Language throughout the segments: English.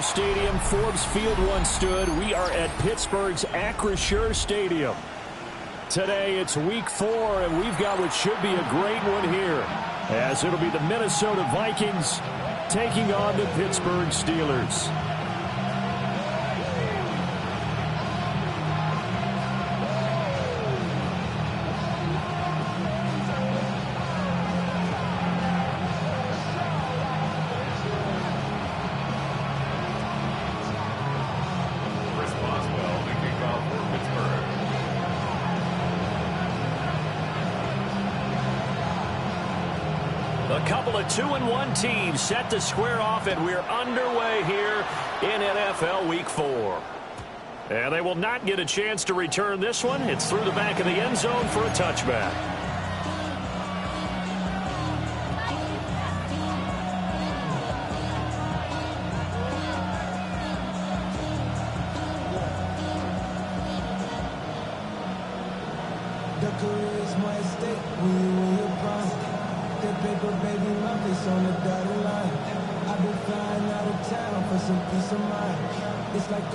Steelers Stadium, Forbes Field once stood. We are at Pittsburgh's Acrisure Stadium. Today it's week 4, and we've got what should be a great one here, as it'll be the Minnesota Vikings taking on the Pittsburgh Steelers. A couple of 2-1 teams set to square off, and we're underway here in NFL Week 4. And they will not get a chance to return this one. It's through the back of the end zone for a touchback.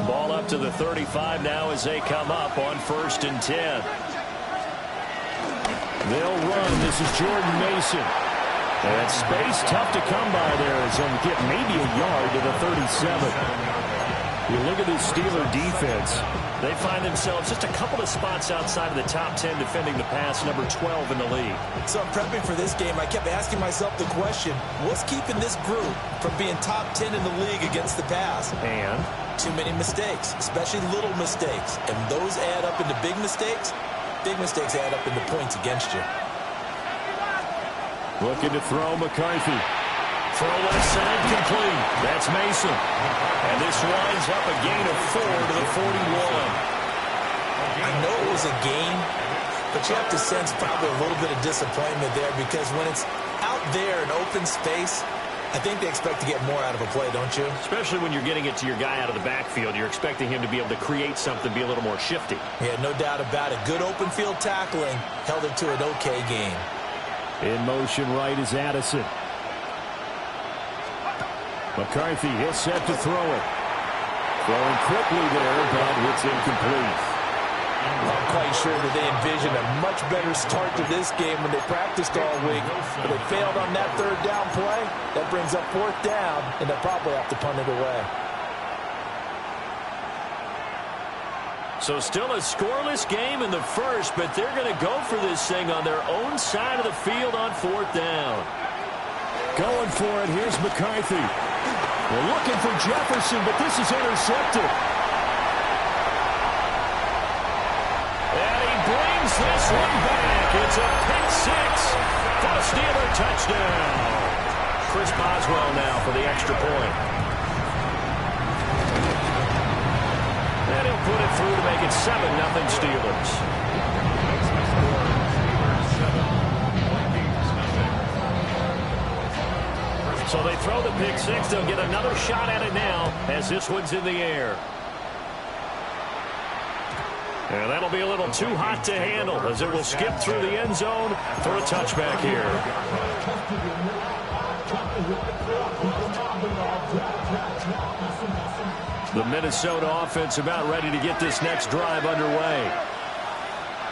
Ball up to the 35 now as they come up on 1st and 10. They'll run. This is Jordan Mason. And space tough to come by there as they'll get maybe a yard to the 37. You look at this Steeler defense. They find themselves just a couple of spots outside of the top 10 defending the pass, number 12 in the league. So I'm prepping for this game. I kept asking myself the question, what's keeping this group from being top 10 in the league against the pass? And too many mistakes, especially little mistakes. And those add up into big mistakes. Big mistakes add up into points against you. Looking to throw McCarthy. Throw left side complete. That's Mason. And this winds up a gain of 4 to the 41. I know it was a gain, but you have to sense probably a little bit of disappointment there, because when it's out there in open space, I think they expect to get more out of a play, don't you? Especially when you're getting it to your guy out of the backfield. You're expecting him to be able to create something, be a little more shifty. Yeah, no doubt about it. Good open field tackling held it to an okay game. In motion right is Addison. McCarthy, he'll set to throw it. Throwing quickly there, but it's incomplete. I'm quite sure that they envisioned a much better start to this game when they practiced all week, but they failed on that 3rd down play. That brings up 4th down, and they'll probably have to punt it away. So still a scoreless game in the first, but they're going to go for this thing on their own side of the field on 4th down. Going for it. Here's McCarthy. We're looking for Jefferson, but this is intercepted. And he brings this one back. It's a pick 6 for a Steeler touchdown. Chris Boswell now for the extra point. And he'll put it through to make it 7-0 Steelers. So they throw the pick 6. They'll get another shot at it now as this one's in the air. And that'll be a little too hot to handle as it will skip through the end zone for a touchback here. The Minnesota offense about ready to get this next drive underway.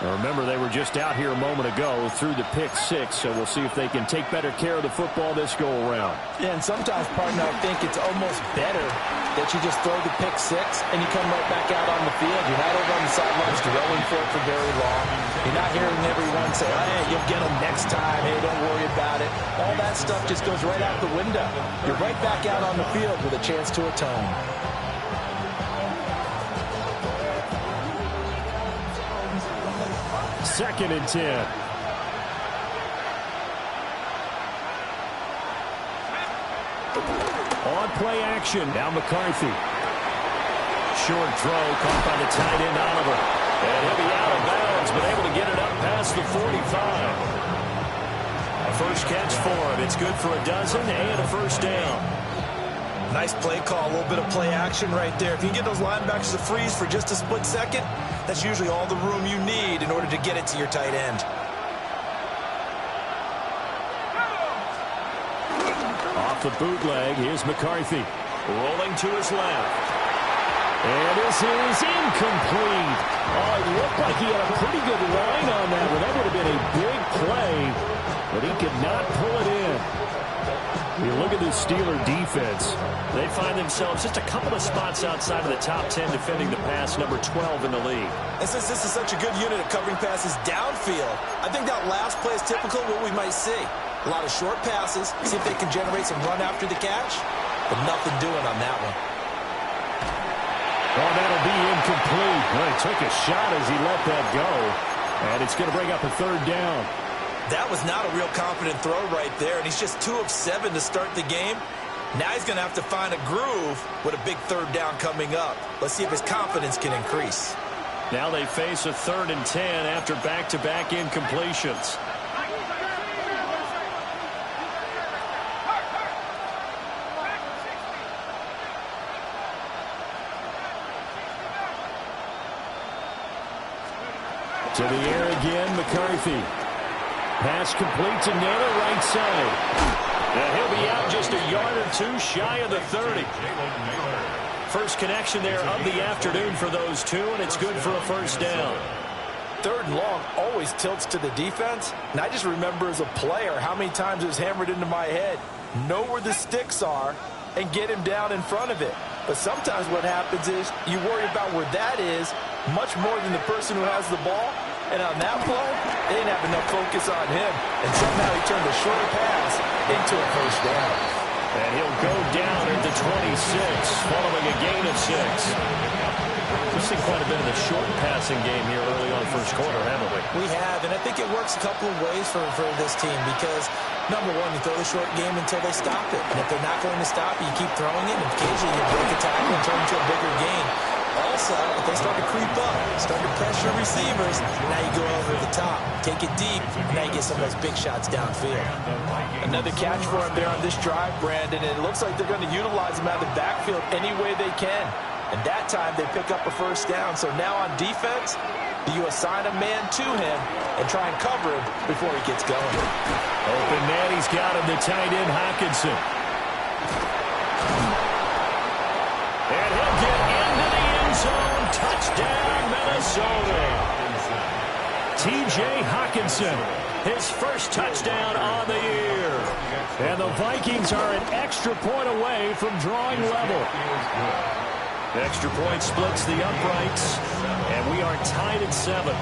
Remember, they were just out here a moment ago through the pick 6, so we'll see if they can take better care of the football this go-around. Yeah, and sometimes, partner, I think it's almost better that you just throw the pick 6 and you come right back out on the field. You're not over on the sidelines dwelling for it for very long. You're not hearing everyone say, oh, hey, you'll get them next time. Hey, don't worry about it. All that stuff just goes right out the window. You're right back out on the field with a chance to atone. 2nd and 10. On play action. Now McCarthy. Short throw caught by the tight end Oliver. And he'll be out of bounds, but able to get it up past the 45. A first catch for him. It's good for a dozen and a 1st down. Nice play call, a little bit of play action right there. If you can get those linebackers to freeze for just a split second, that's usually all the room you need in order to get it to your tight end. Off the bootleg, here's McCarthy. Rolling to his left. And this is incomplete. Oh, it looked like he had a pretty good line on that one. That would have been a big play, but he could not pull it in. You look at this Steeler defense. They find themselves just a couple of spots outside of the top 10 defending the pass, number 12 in the league. And since this is such a good unit of covering passes downfield, I think that last play is typical of what we might see. A lot of short passes, see if they can generate some run after the catch, but nothing doing on that one. Oh, that'll be incomplete. Well, he took a shot as he let that go, and it's going to bring up a third down. That was not a real confident throw right there, and he's just 2 of 7 to start the game. Now he's going to have to find a groove with a big third down coming up. Let's see if his confidence can increase. Now they face a 3rd and 10 after back-to-back incompletions. To the air again, McCarthy. Pass complete to Naylor, right side. And he'll be out just a yard or 2 shy of the 30. First connection there of the afternoon for those two, and it's good for a first down. 3rd and long always tilts to the defense. And I just remember as a player how many times it was hammered into my head. Know where the sticks are and get him down in front of it. But sometimes what happens is you worry about where that is much more than the person who has the ball. And on that play, they didn't have enough focus on him. And somehow he turned a short pass into a first down. And he'll go down at the 26, following a gain of 6. We've seen quite a bit of the short passing game here early on first quarter, haven't we? We have, and I think it works a couple of ways for this team because, number one, you throw the short game until they stop it. And if they're not going to stop it, you keep throwing it, and occasionally you break a tackle and turn into a bigger gain. Also, if they start to creep up, start to pressure receivers, now you go over the top. Take it deep, and now you get some of those big shots downfield. Another catch for him there on this drive, Brandon, and it looks like they're going to utilize him out of the backfield any way they can. And that time, they pick up a first down. So now on defense, do you assign a man to him and try and cover him before he gets going? Open man, he's got him, the tight end, Hockenson. And he'll get into the end zone. Touchdown, Minnesota. T.J. Hockenson, his first touchdown on the year. And the Vikings are an extra point away from drawing level. Extra point splits the uprights, and we are tied at 7.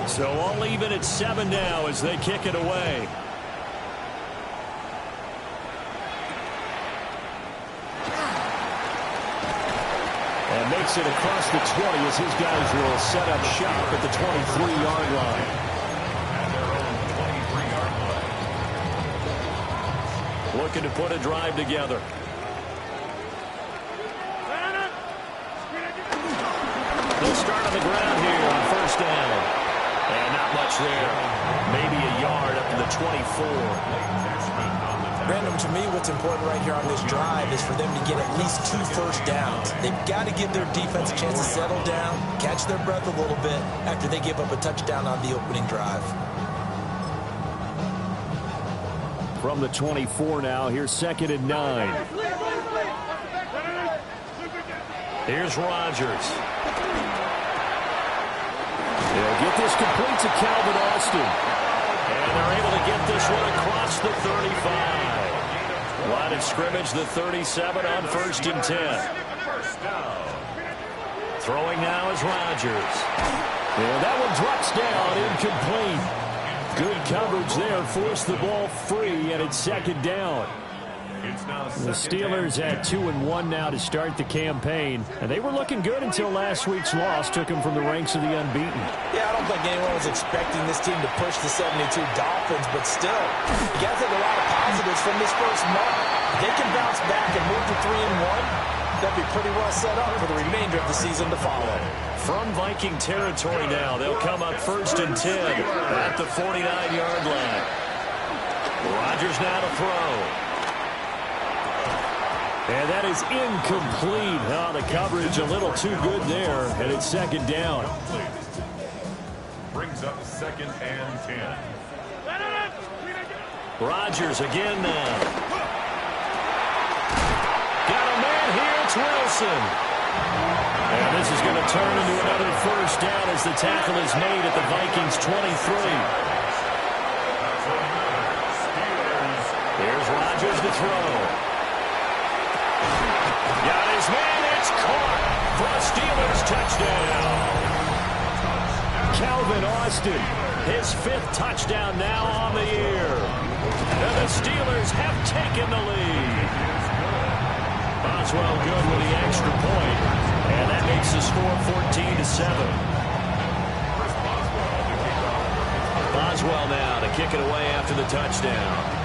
So all even at 7 now as they kick it away. And makes it across the 20 as his guys will set up shop at the 23-yard line. Looking to put a drive together. They'll start on the ground here on first down. And not much there. Maybe a yard up to the 24. Brandon, to me, what's important right here on this drive is for them to get at least 2 first downs. They've got to give their defense a chance to settle down, catch their breath a little bit after they give up a touchdown on the opening drive. From the 24 now, here's 2nd and 9. Here's Rodgers. They'll get this complete to Calvin Austin. And they're able to get this one across the 35. Line of scrimmage, the 37 on 1st and 10. Throwing now is Rodgers. And that one drops down, incomplete. Good coverage there, forced the ball free, and it's 2nd down. The Steelers at 2-1 now to start the campaign, and they were looking good until last week's loss took them from the ranks of the unbeaten. Yeah, I don't think anyone was expecting this team to push the 72 Dolphins, but still, you got to take a lot of positives from this first month. If they can bounce back and move to 3-1, they'll be pretty well set up for the remainder of the season to follow. From Viking territory now, they'll come up 1st and 10 at the 49-yard line. Rodgers now to throw. And that is incomplete. Oh, the coverage a little too good there, and it's second down. Brings up 2nd and 10. Rodgers again now. Got a man here. It's Wilson. And this is going to turn into another first down as the tackle is made at the Vikings 23. Here's Rodgers to throw. Got his man. It's caught for a Steelers touchdown. Calvin Austin, his 5th touchdown now on the year. And the Steelers have taken the lead. Boswell good with the extra point, and that makes the score 14-7. Boswell now to kick it away after the touchdown.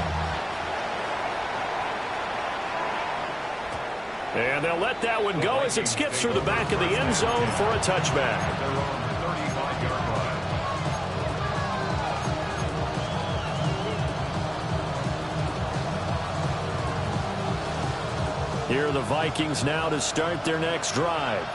And they'll let that one go as it skips through the back of the end zone for a touchback. Here are the Vikings now to start their next drive.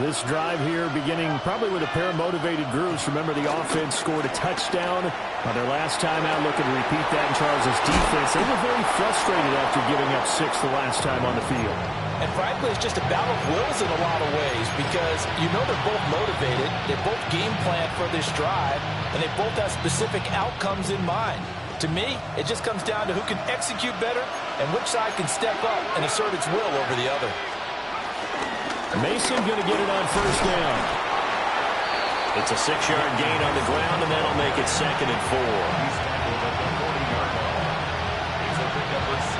This drive here beginning probably with a pair of motivated groups. Remember, the offense scored a touchdown on their last time out, looking to repeat that in Charles's defense. They were very frustrated after giving up 6 the last time on the field. And frankly, it's just a battle of wills in a lot of ways because you know they're both motivated, they both game plan for this drive, and they both have specific outcomes in mind. To me, it just comes down to who can execute better and which side can step up and assert its will over the other. Mason going to get it on first down. It's a 6-yard gain on the ground, and that'll make it 2nd and 4. He's tackled at the 40-yard line. It's a big number 6.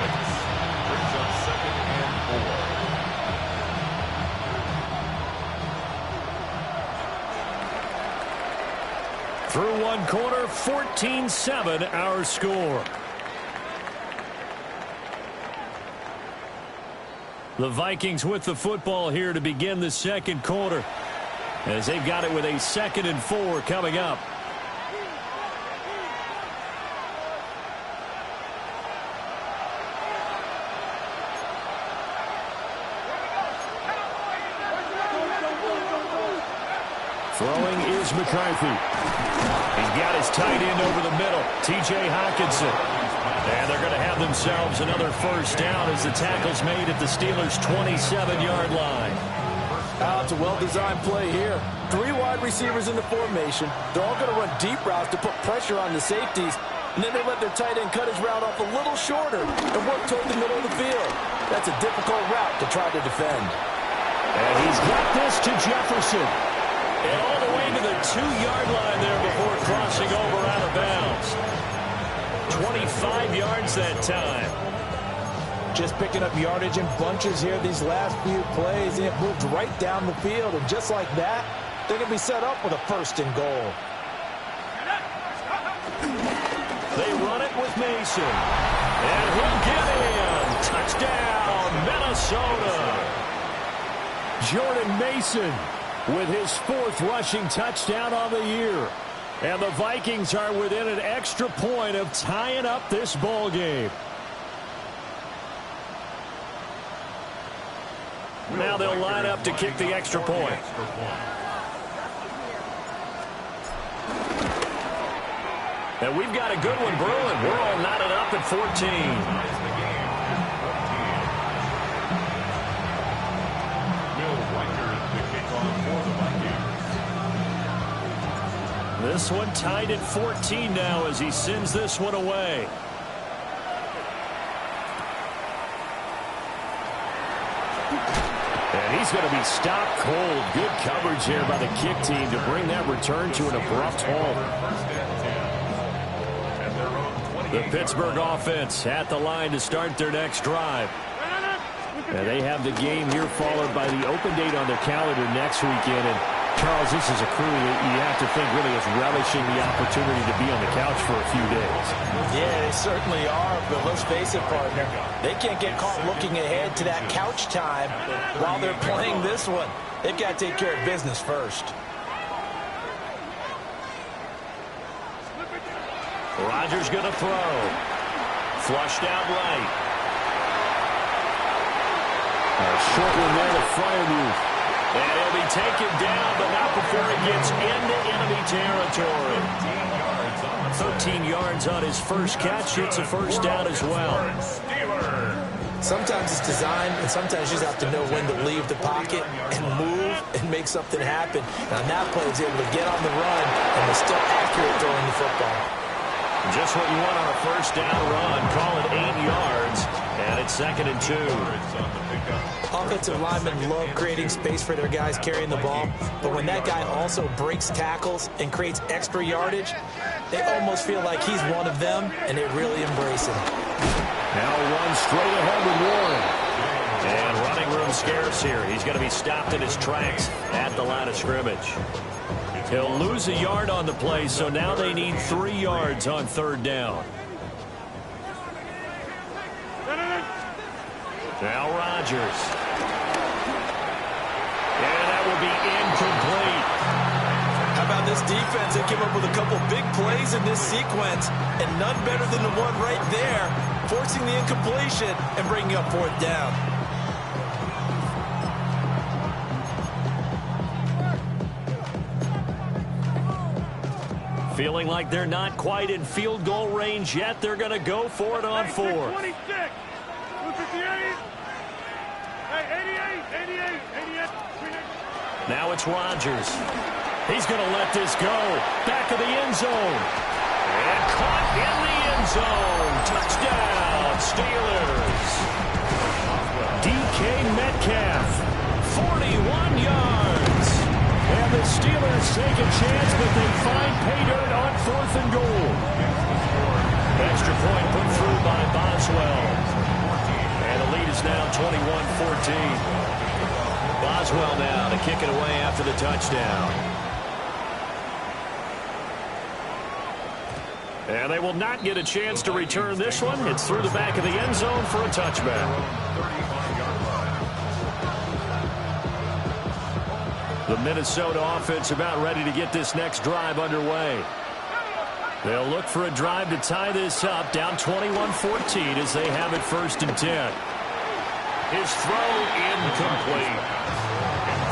Brings up 2nd and 4. Through one quarter, 14-7 our score. The Vikings with the football here to begin the second quarter, as they've got it with a 2nd and 4 coming up. Throwing is McCarthy. He's got his tight end over the middle, T.J. Hockenson. And they're going to have themselves another first down as the tackle's made at the Steelers' 27-yard line. It's a well-designed play here. 3 wide receivers in the formation. They're all going to run deep routes to put pressure on the safeties. And then they let their tight end cut his route off a little shorter and work toward the middle of the field. That's a difficult route to try to defend. And he's got this to Jefferson. And all the way to the 2-yard line there before crossing over out of bounds. 25 yards that time. Just picking up yardage in bunches here these last few plays. They have moved right down the field, and just like that, they're going to be set up with a 1st and goal. They run it with Mason. And he'll get in. Touchdown, Minnesota. Jordan Mason with his 4th rushing touchdown on the year. And the Vikings are within an extra point of tying up this ball game. Now they'll line up to kick the extra point. And we've got a good one brewing. We're all knotted up at 14. This one tied at 14 now as he sends this one away. And he's going to be stopped cold. Good coverage here by the kick team to bring that return to an abrupt halt. The Pittsburgh offense at the line to start their next drive. And they have the game here followed by the open date on their calendar next weekend. And Charles, this is a crew that you have to think really is relishing the opportunity to be on the couch for a few days. Yeah, they certainly are, but let's face it, partner. They can't get caught looking ahead to that couch time while they're playing this one. They've got to take care of business first. Rodgers going to throw. Flushed out right. short one there to Freiermuth. And he'll be taken down, but not before he gets into enemy territory. 13 yards on his first catch. It's a first down as well. Sometimes it's designed, and sometimes you just have to know when to leave the pocket and move and make something happen. And on that play, he's able to get on the run and is still accurate throwing the football. Just what you want on a first down run. Call it 8 yards, and it's 2nd and 2. Offensive linemen love creating space for their guys carrying the ball, but when that guy also breaks tackles and creates extra yardage, they almost feel like he's one of them, and they really embrace him. Now run straight ahead with Warren. And running room scarce here. He's going to be stopped in his tracks at the line of scrimmage. He'll lose a yard on the play, so now they need 3 yards on 3rd down. Now Rodgers. And that will be incomplete. How about this defense? They came up with a couple big plays in this sequence, and none better than the one right there, forcing the incompletion and bringing up 4th down. Feeling like they're not quite in field goal range yet. They're going to go for it on 4th. 26, 258, 88, 88. Now it's Rodgers. He's going to let this go. Back of the end zone. And caught in the end zone. Touchdown, Steelers. DK Metcalf, 41 yards. And the Steelers take a chance, but they find pay dirt on 4th and goal. Extra point put through by Boswell. And the lead is now 21-14. Boswell now to kick it away after the touchdown. And they will not get a chance to return this one. It's through the back of the end zone for a touchback. The Minnesota offense about ready to get this next drive underway. They'll look for a drive to tie this up, down 21-14 as they have it 1st and 10. His throw incomplete.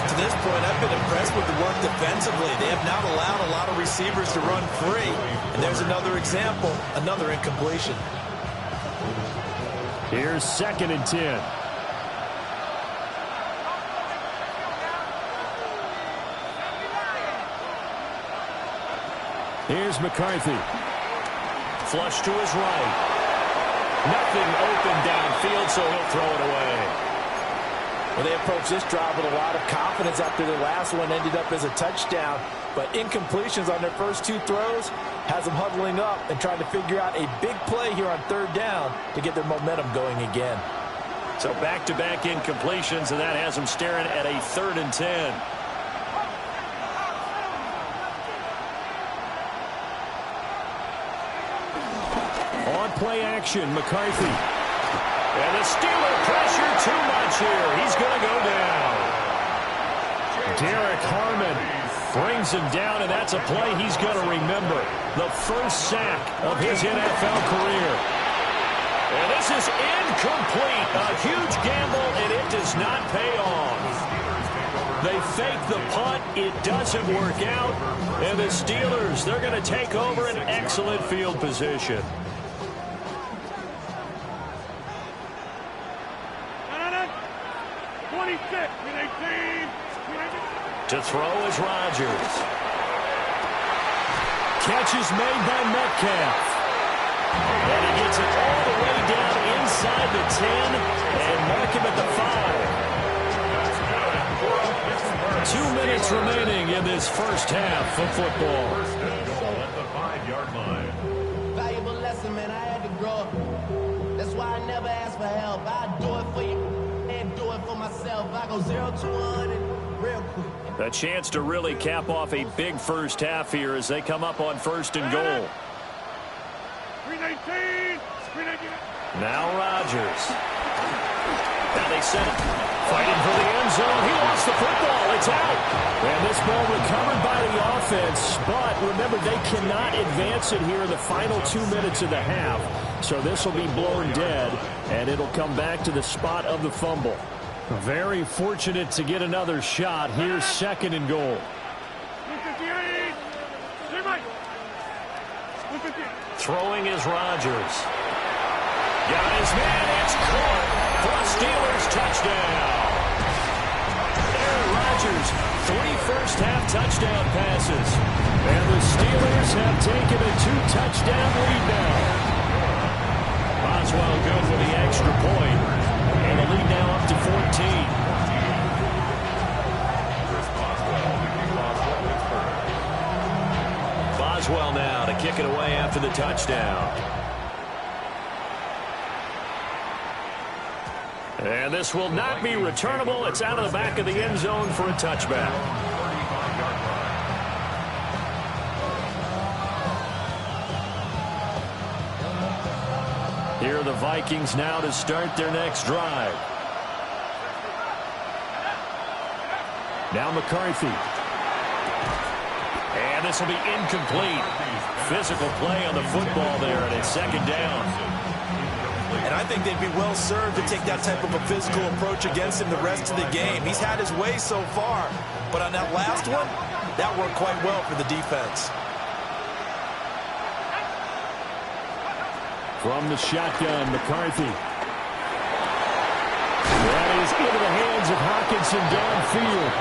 To this point, I've been impressed with the work defensively. They have not allowed a lot of receivers to run free. And there's another example, another incompletion. Here's 2nd and 10. Here's McCarthy. Flush to his right. Nothing open downfield, so he'll throw it away. Well, they approached this drive with a lot of confidence after their last one ended up as a touchdown. But incompletions on their first 2 throws has them huddling up and trying to figure out a big play here on 3rd down to get their momentum going again. So back-to-back incompletions, and that has them staring at a 3rd and 10. On play action, McCarthy. And the Steeler pressure too much here. He's going to go down. Derek Harmon brings him down, and that's a play he's going to remember. The first sack of his NFL career. And this is incomplete. A huge gamble, and it does not pay off. They fake the punt. It doesn't work out. And the Steelers, they're going to take over an excellent field position. To throw is Rodgers. Catch is made by Metcalf. And he gets it all the way down inside the 10 and mark him at the 5. 2 minutes remaining in this first half of football. First and goal at the 5-yard line. Valuable lesson, man. I had to grow up. That's why I never ask for help. I do it for you and do it for myself. I go 0 to 100 real quick. A chance to really cap off a big first half here as they come up on 1st and goal. 319. Now Rodgers. Now they set it. Fighting for the end zone. He lost the football. It's out. And this ball recovered by the offense. But remember, they cannot advance it here in the final 2 minutes of the half. So this will be blown dead, and it'll come back to the spot of the fumble. Very fortunate to get another shot. Here's 2nd and goal. Throwing is Rodgers. Got his man. It's caught for a Steelers touchdown. Aaron Rodgers, 3 first-half touchdown passes. And the Steelers have taken a 2-touchdown lead now. Boswell good with the extra point. And the lead now up to 14. Boswell now to kick it away after the touchdown. And this will not be returnable. It's out of the back of the end zone for a touchback. Here are the Vikings now to start their next drive. Now McCarthy. And this will be incomplete. Physical play on the football there, and it's 2nd down. And I think they'd be well served to take that type of a physical approach against him the rest of the game. He's had his way so far, but on that last one, that worked quite well for the defense. From the shotgun, McCarthy. That is into the hands of Hockenson downfield.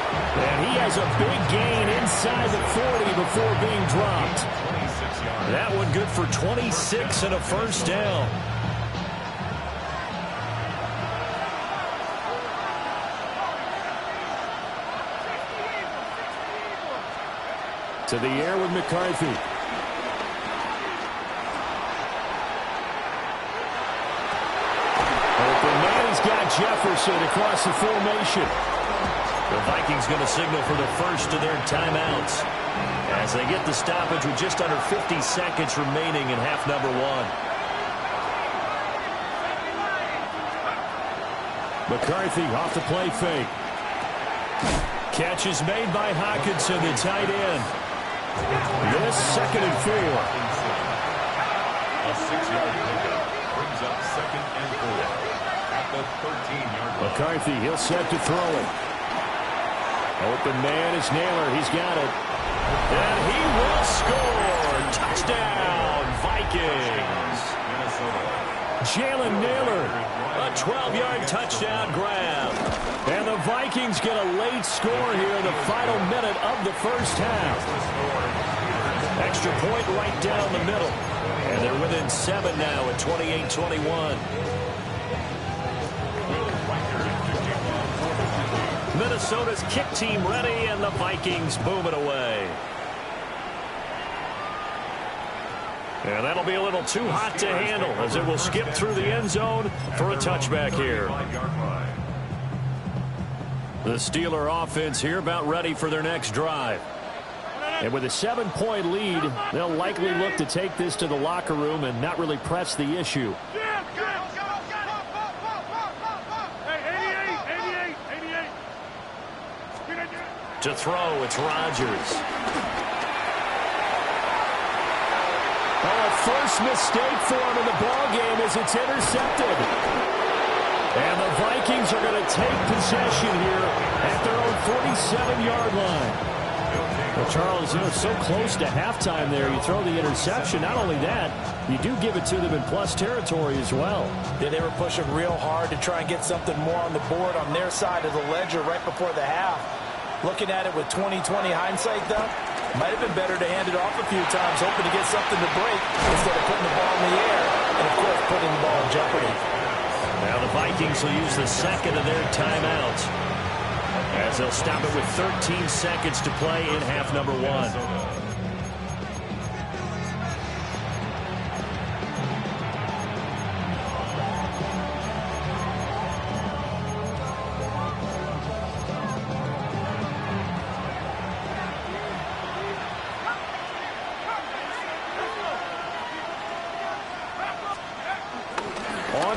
And he has a big gain inside the 40 before being dropped. That one good for 26 and a first down. To the air with McCarthy. Open man, he's got Jefferson across the formation. The Vikings going to signal for the first of their timeouts as they get the stoppage with just under 50 seconds remaining in half number 1. McCarthy off the play fake. Catch is made by Hockenson, the tight end. This 2nd and 4. A 6-yard pickup brings up 2nd and 4 at the 13-yard line. McCarthy, he'll set to throw it. Open man is Naylor. He's got it. And he will score. Touchdown, Vikings. Jalen Naylor. A 12-yard touchdown grab. And the Vikings get a late score here in the final minute of the first half. Extra point right down the middle. And they're within 7 now at 28-21. Minnesota's kick team ready, and the Vikings boom it away. And that'll be a little too hot to handle as it will skip through the end zone for a touchback here. The Steeler offense here about ready for their next drive. And with a 7-point lead, they'll likely look to take this to the locker room and not really press the issue. To throw, it's Rodgers. Oh, first mistake for him in the ballgame as it's intercepted. And the Vikings are going to take possession here at their own 47-yard line. Well, Charles, you know, so close to halftime there. You throw the interception. Not only that, you do give it to them in plus territory as well. Yeah, they were pushing real hard to try and get something more on the board on their side of the ledger right before the half. Looking at it with 20/20 hindsight, though, might have been better to hand it off a few times, hoping to get something to break instead of putting the ball in the air and, of course, putting the ball in jeopardy. Now the Vikings will use the 2nd of their timeouts as they'll stop it with 13 seconds to play in half number 1.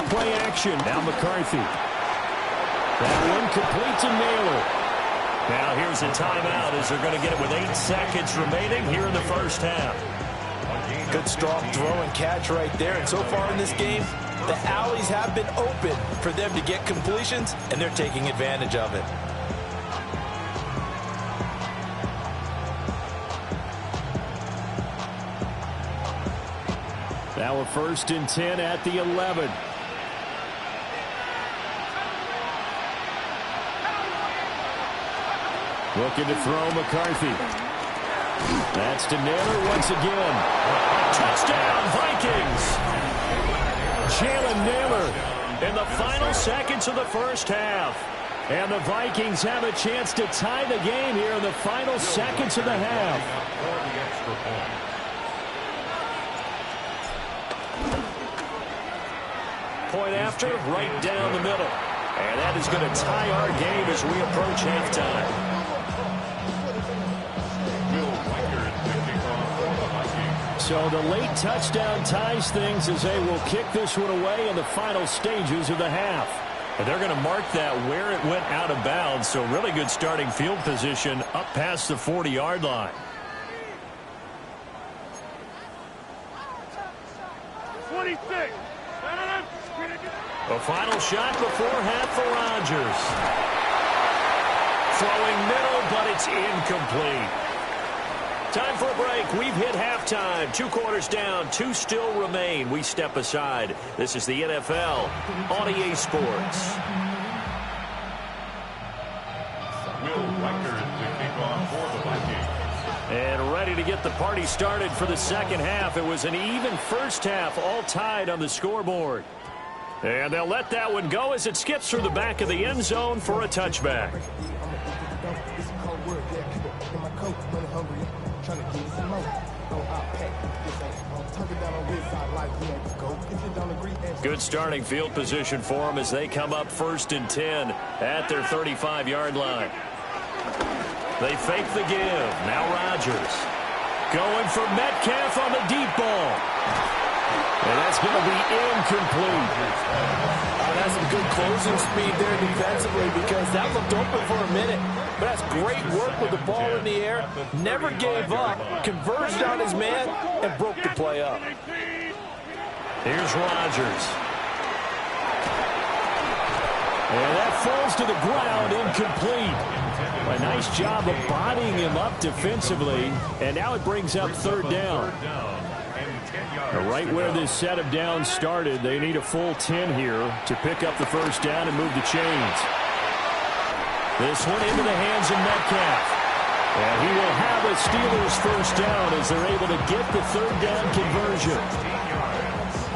Play action. Now McCarthy. That one complete to Naylor. Now here's a timeout as they're going to get it with 8 seconds remaining here in the first half. Good strong throw and catch right there. And so far in this game, The alleys have been open for them to get completions, and they're taking advantage of it. Now a 1st and 10 at the 11. Looking to throw McCarthy. That's to Naylor once again. Touchdown, Vikings! Jalen Naylor. In the final seconds of the first half. And the Vikings have a chance to tie the game here in the final seconds of the half. Point after, right down the middle. And that is going to tie our game as we approach halftime. So the late touchdown ties things as they will kick this one away in the final stages of the half. And they're going to mark that where it went out of bounds. So really good starting field position up past the 40-yard line. 26. The final shot before half for Rodgers. Throwing middle, but it's incomplete. Time for a break. We've hit halftime. 2 quarters down. 2 still remain. We step aside. This is the NFL on EA Sports. Will Reichard to kick off for the Vikings. And ready to get the party started for the second half. It was an even first half, all tied on the scoreboard. And they'll let that one go as it skips through the back of the end zone for a touchback. Good starting field position for them as they come up 1st and 10 at their 35-yard line. They fake the give. Now Rodgers going for Metcalf on the deep ball. And that's going to be incomplete. That's some good closing speed there defensively because that looked open for a minute. But that's great work with the ball in the air. Never gave up, converged on his man, and broke the play up. Here's Rodgers. And that falls to the ground, incomplete. A nice job of bodying him up defensively. And now it brings up 3rd down. Right where this set of downs started, they need a full 10 here to pick up the 1st down and move the chains. This one into the hands of Metcalf. And he will have a Steelers 1st down as they're able to get the 3rd down conversion.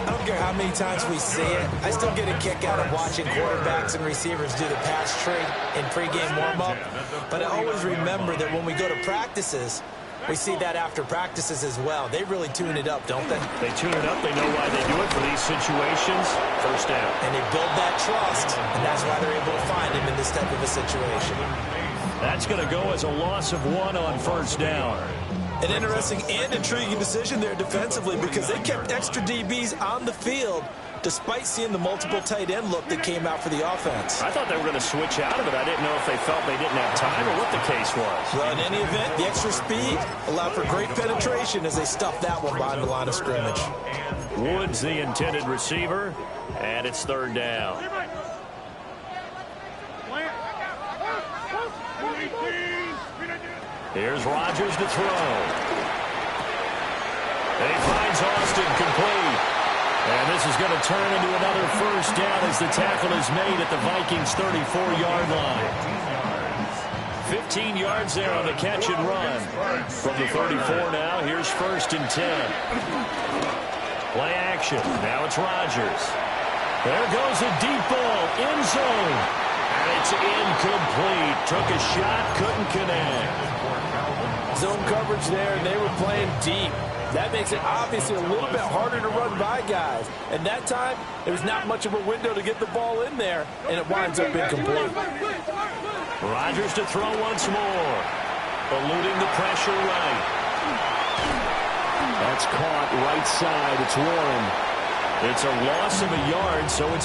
I don't care how many times we see it. I still get a kick out of watching quarterbacks and receivers do the pass tree in pregame warm-up. But I always remember that when we go to practices, we see that after practices as well. They really tune it up, don't they? They tune it up. They know why they do it for these situations. 1st down. And they build that trust, and that's why they're able to find him in this type of a situation. That's going to go as a loss of 1 on 1st down. An interesting and intriguing decision there defensively because they kept extra DBs on the field despite seeing the multiple tight end look that came out for the offense. I thought they were going to switch out of it. I didn't know if they felt they didn't have time or what the case was. Well, in any event, the extra speed allowed for great penetration as they stuffed that one behind the line of scrimmage. Woods the intended receiver, and it's 3rd down. Here's Rodgers to throw. And he finds Austin complete. And this is going to turn into another 1st down as the tackle is made at the Vikings' 34-yard line. 15 yards there on the catch and run. From the 34 now, here's 1st and 10. Play action. Now it's Rodgers. There goes a deep ball. End zone. And it's incomplete. Took a shot, couldn't connect. Zone coverage there, and they were playing deep. That makes it obviously a little bit harder to run by guys. And that time, there was not much of a window to get the ball in there, and it winds up incomplete. Rodgers to throw once more. Eluding the pressure right. That's caught right side. It's Warren. It's a loss of a yard, so it's